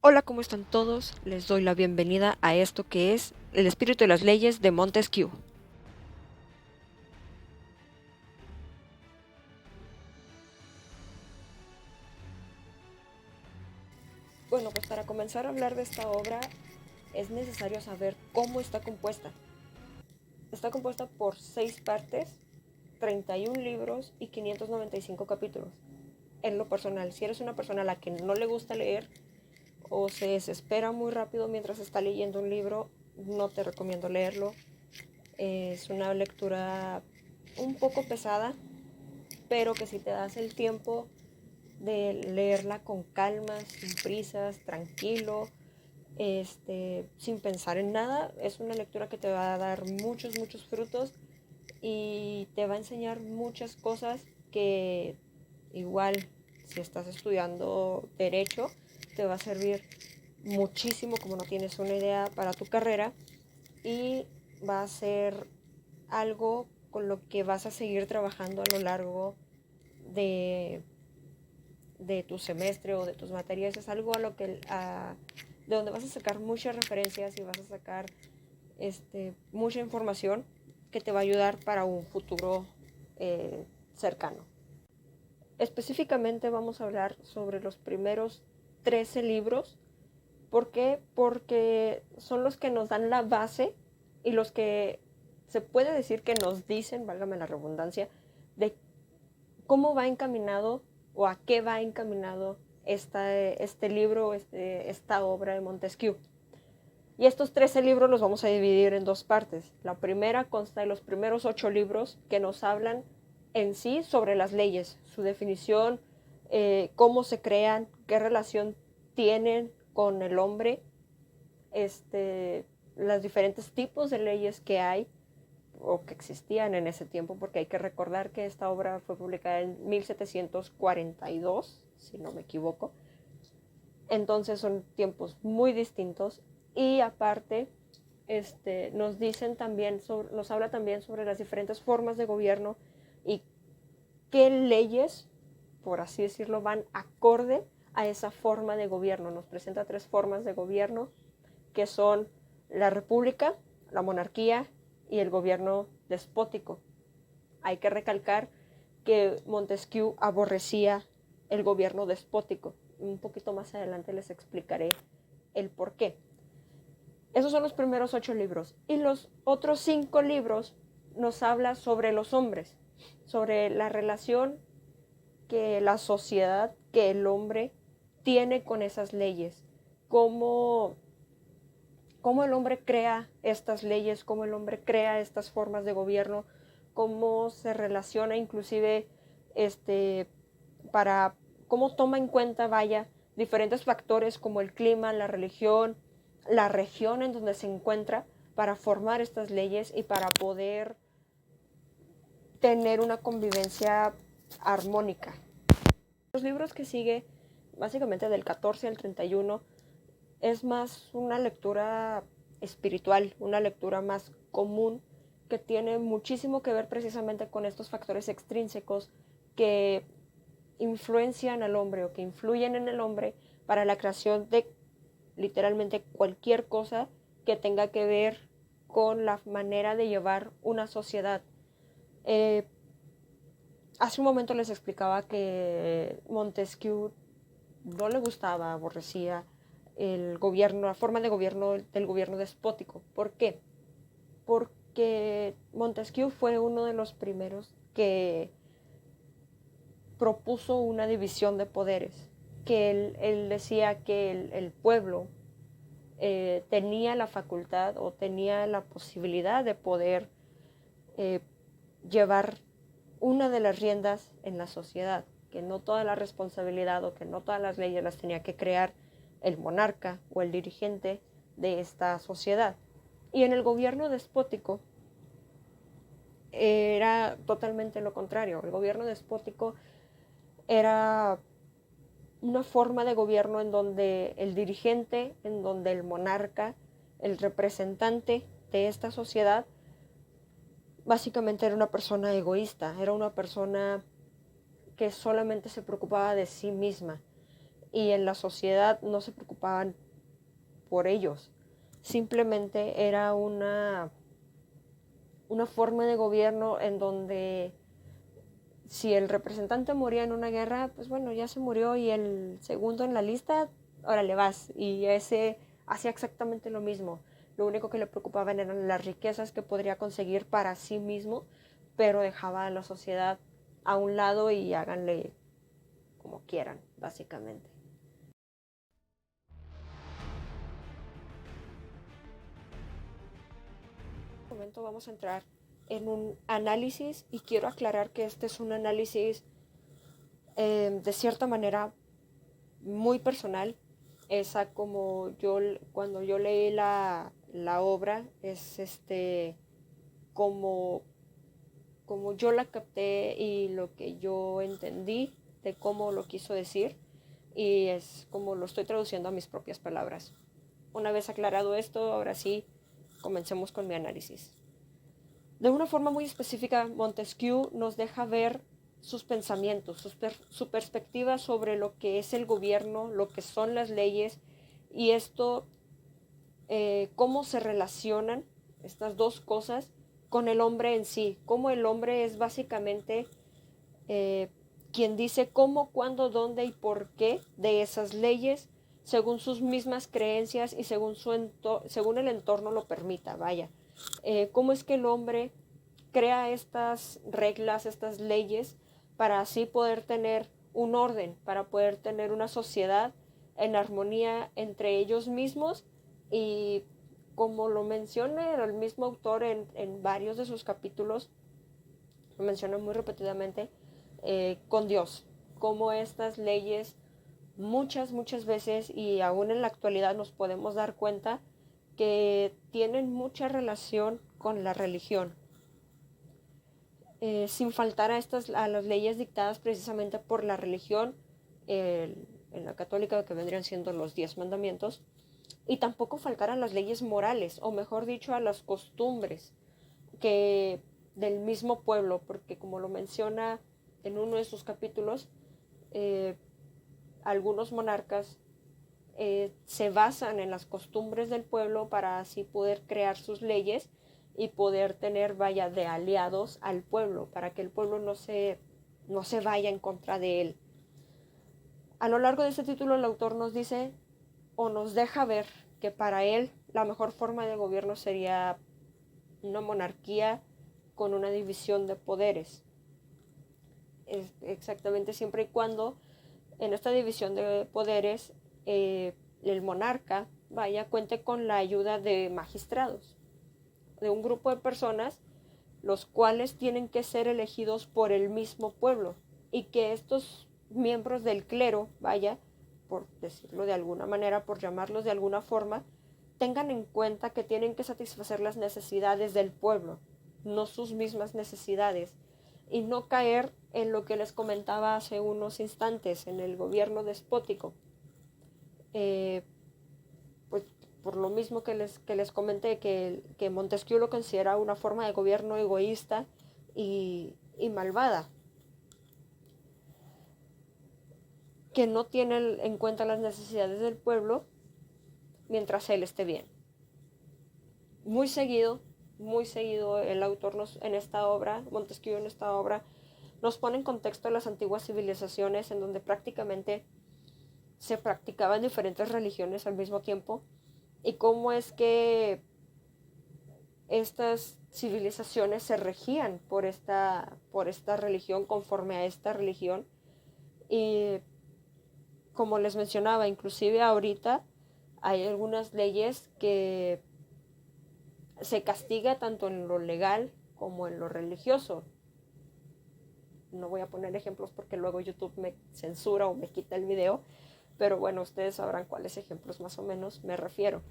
Hola, ¿cómo están todos? Les doy la bienvenida a esto que es El espíritu de las leyes de Montesquieu. Bueno, pues para comenzar a hablar de esta obra es necesario saber cómo está compuesta. Está compuesta por 6 partes, 31 libros y 595 capítulos. En lo personal, si eres una persona a la que no le gusta leer o se desespera muy rápido mientras está leyendo un libro, no te recomiendo leerlo. Es una lectura un poco pesada, pero que si te das el tiempo de leerla con calma, sin prisas, tranquilo, sin pensar en nada, es una lectura que te va a dar muchos frutos y te va a enseñar muchas cosas que igual si estás estudiando derecho te va a servir muchísimo, como no tienes una idea, para tu carrera, y va a ser algo con lo que vas a seguir trabajando a lo largo de, de tu semestre o de tus materias. Es algo de donde vas a sacar muchas referencias y vas a sacar mucha información que te va a ayudar para un futuro cercano. Específicamente vamos a hablar sobre los primeros 13 libros. ¿Por qué? Porque son los que nos dan la base y los que se puede decir que nos dicen, válgame la redundancia, de cómo va encaminado o a qué va encaminado este libro, esta obra de Montesquieu. Y estos 13 libros los vamos a dividir en dos partes. La primera consta de los primeros 8 libros que nos hablan en sí sobre las leyes, su definición, cómo se crean, qué relación tienen con el hombre, los diferentes tipos de leyes que hay o que existían en ese tiempo, porque hay que recordar que esta obra fue publicada en 1742, si no me equivoco. Entonces son tiempos muy distintos y aparte nos dicen también nos habla también sobre las diferentes formas de gobierno y qué leyes, por así decirlo, van acorde a esa forma de gobierno. Nos presenta 3 formas de gobierno, que son la república, la monarquía y el gobierno despótico. Hay que recalcar que Montesquieu aborrecía el gobierno despótico. Un poquito más adelante les explicaré el por qué. Esos son los primeros 8 libros. Y los otros 5 libros nos habla sobre los hombres, sobre la relación que la sociedad, que el hombre tiene con esas leyes, cómo el hombre crea estas leyes, cómo el hombre crea estas formas de gobierno, cómo se relaciona inclusive para cómo toma en cuenta, vaya, diferentes factores como el clima, la religión, la región en donde se encuentra para formar estas leyes y para poder tener una convivencia armónica. Los libros que sigue, básicamente del 14 al 31, es más una lectura espiritual, una lectura más común, que tiene muchísimo que ver precisamente con estos factores extrínsecos que influencian al hombre o que influyen en el hombre para la creación de literalmente cualquier cosa que tenga que ver con la manera de llevar una sociedad. Eh, Hace un momento les explicaba que Montesquieu no le gustaba, aborrecía el gobierno, la forma de gobierno del gobierno despótico. ¿Por qué? Porque Montesquieu fue uno de los primeros que propuso una división de poderes, que él decía que el pueblo tenía la facultad o tenía la posibilidad de poder eh, llevar una de las riendas en la sociedad, que no toda la responsabilidad o que no todas las leyes las tenía que crear el monarca o el dirigente de esta sociedad. Y en el gobierno despótico era totalmente lo contrario. El gobierno despótico era una forma de gobierno en donde el dirigente, en donde el monarca, el representante de esta sociedad, básicamente era una persona egoísta, era una persona que solamente se preocupaba de sí misma. y en la sociedad no se preocupaban por ellos. Simplemente era una forma de gobierno en donde si el representante moría en una guerra, pues bueno, ya se murió y el segundo en la lista, órale vas. Y ese hacía exactamente lo mismo. Lo único que le preocupaban eran las riquezas que podría conseguir para sí mismo, pero dejaba a la sociedad a un lado y háganle como quieran, básicamente. En este momento vamos a entrar en un análisis y quiero aclarar que este es un análisis de cierta manera muy personal. Esa como yo cuando yo leí la obra es como como yo la capté y lo que yo entendí de cómo lo quiso decir, y es como lo estoy traduciendo a mis propias palabras. Una vez aclarado esto, ahora sí, comencemos con mi análisis. De una forma muy específica, Montesquieu nos deja ver sus pensamientos, su perspectiva sobre lo que es el gobierno, lo que son las leyes, y esto, cómo se relacionan estas dos cosas con el hombre en sí, cómo el hombre es básicamente eh, quien dice cómo, cuándo, dónde y por qué de esas leyes, según sus mismas creencias y según el entorno lo permita, vaya. Cómo es que el hombre crea estas reglas, estas leyes, para así poder tener un orden, para poder tener una sociedad en armonía entre ellos mismos, y como lo menciona el mismo autor en varios de sus capítulos, lo menciona muy repetidamente, con Dios, como estas leyes muchas veces y aún en la actualidad nos podemos dar cuenta que tienen mucha relación con la religión, sin faltar a las leyes dictadas precisamente por la religión, en la católica, que vendrían siendo los 10 mandamientos, y tampoco faltar a las leyes morales, o mejor dicho, a las costumbres que del mismo pueblo, porque como lo menciona en uno de sus capítulos, eh, algunos monarcas se basan en las costumbres del pueblo para así poder crear sus leyes y poder tener, vaya, de aliados al pueblo, para que el pueblo no se vaya en contra de él. A lo largo de este título el autor nos dice o nos deja ver que para él la mejor forma de gobierno sería una monarquía con una división de poderes. Exactamente, siempre y cuando en esta división de poderes el monarca, vaya, cuente con la ayuda de magistrados, de un grupo de personas, los cuales tienen que ser elegidos por el mismo pueblo, y que estos miembros del clero, vaya, por decirlo de alguna manera, por llamarlos de alguna forma, tengan en cuenta que tienen que satisfacer las necesidades del pueblo, no sus mismas necesidades, y no caer en lo que les comentaba hace unos instantes, en el gobierno despótico. Pues por lo mismo que les comenté, que Montesquieu lo considera una forma de gobierno egoísta y malvada, que no tiene en cuenta las necesidades del pueblo mientras él esté bien. Muy seguido el autor en esta obra, Montesquieu en esta obra, nos pone en contexto las antiguas civilizaciones en donde prácticamente se practicaban diferentes religiones al mismo tiempo, y cómo es que estas civilizaciones se regían por esta religión, conforme a esta religión. Y como les mencionaba, inclusive ahorita hay algunas leyes que se castiga tanto en lo legal como en lo religioso. No voy a poner ejemplos porque luego YouTube me censura o me quita el video, pero bueno, ustedes sabrán cuáles ejemplos más o menos me refiero.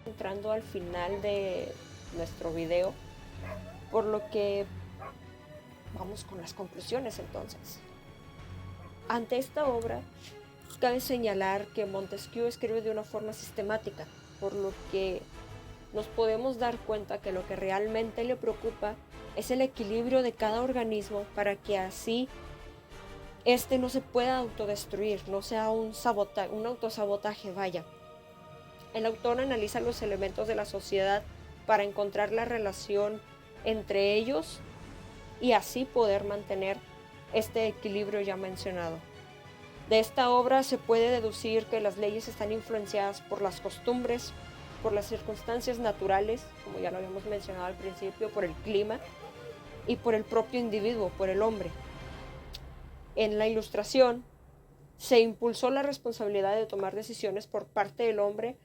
Entrando al final de nuestro video, por lo que vamos con las conclusiones entonces. Ante esta obra, cabe señalar que Montesquieu escribe de una forma sistemática, por lo que nos podemos dar cuenta que lo que realmente le preocupa es el equilibrio de cada organismo para que así este no se pueda autodestruir, no sea un autosabotaje, vaya. El autor analiza los elementos de la sociedad para encontrar la relación entre ellos y así poder mantener este equilibrio ya mencionado. De esta obra se puede deducir que las leyes están influenciadas por las costumbres, por las circunstancias naturales, como ya lo habíamos mencionado al principio, por el clima y por el propio individuo, por el hombre. En la ilustración se impulsó la responsabilidad de tomar decisiones por parte del hombre,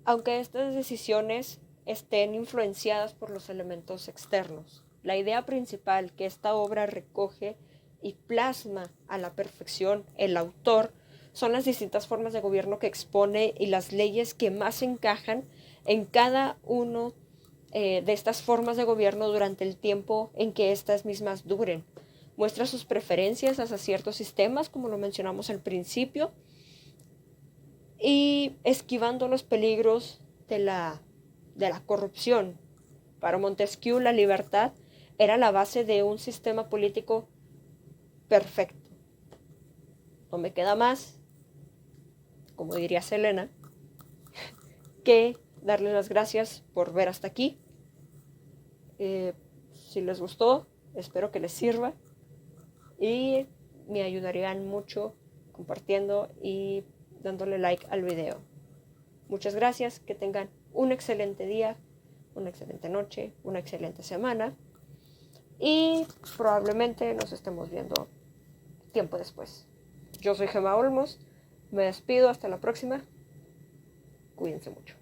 aunque estas decisiones estén influenciadas por los elementos externos. La idea principal que esta obra recoge y plasma a la perfección el autor son las distintas formas de gobierno que expone y las leyes que más encajan en cada uno de estas formas de gobierno durante el tiempo en que estas mismas duren. Muestra sus preferencias hacia ciertos sistemas, como lo mencionamos al principio, y esquivando los peligros de la corrupción. Para Montesquieu, la libertad era la base de un sistema político perfecto. No me queda más, como diría Selena, que darles las gracias por ver hasta aquí. Si les gustó, espero que les sirva y me ayudarían mucho compartiendo y dándole like al video. Muchas gracias, que tengan un excelente día, una excelente noche, una excelente semana y probablemente nos estemos viendo tiempo después. Yo soy Gemma Olmos, me despido, hasta la próxima, cuídense mucho.